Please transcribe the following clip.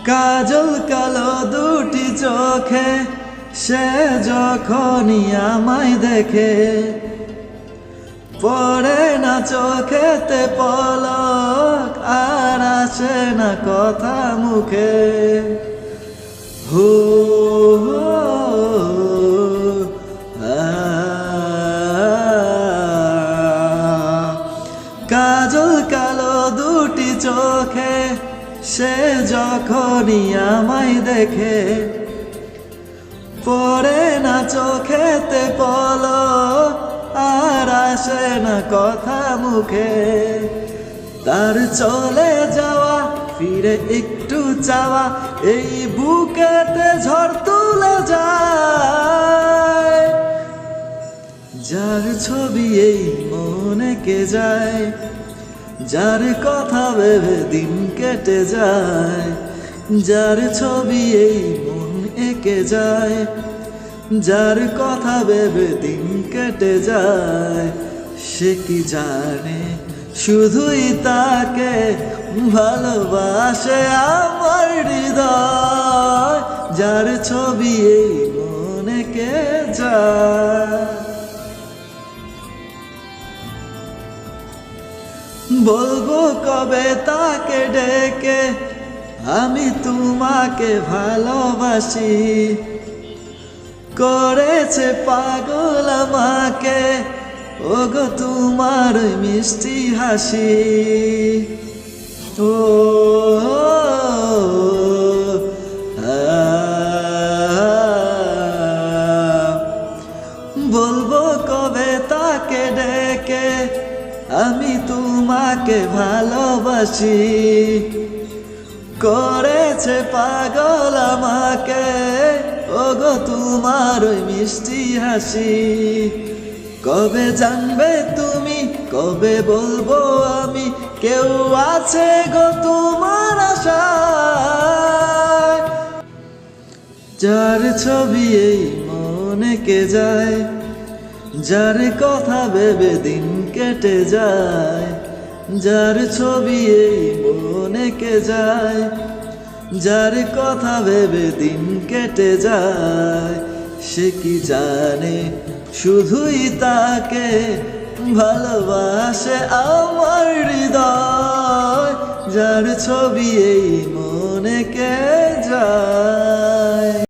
কাজল কালো দুটি চোখে সে যখনই আমায় দেখে, পড়ে না চোখেতে পলক আর আসে না কথা মুখে। হো কাজল কালো দুটি চোখে সে যখনই আমায় দেখে, পড়ে না চোখেতে পলক আর আসে না কথা মুখে। তার চলে যাওয়া ফিরে একটু চাওয়া এই বুকেতে ঝড় তুলে যায়। যার ছবি এই মনে কে যায়, যার কথা ভেবে দিন কেটে যায়। যার ছবি এই মন এঁকে যায়, যার কথা ভেবে দিন কেটে যায়। সে কি জানে শুধুই তাকে ভালোবাসে আমার হৃদয়। যার ছবি এই মন এঁকে যায়। বলবো কবে তাকে ডেকে আমি তোমাকে ভালোবাসি, করেছে পাগল আমাকে ওগো তোমার মিষ্টি হাসি। ও বলবো কবে তাকে ডেকে আমি তোমাকে ভালোবাসি, করেছে পাগল আমাকে ওগো তোমার ওই মিষ্টি হাসি। কবে জানবে তুমি, কবে বলবো আমি, কেউ আছে গো তোমার আশায়। যার ছবি এই মনে কে যায়, যার কথা ভেবে দিন কেটে যায়। যার ছবি এই মনে কে যায়, যার কথা ভেবে দিন কেটে যায়। সে কি জানে শুধুই তাকে ভালোবাসে আমার হৃদয়। যার ছবি এই মনে কে যায়।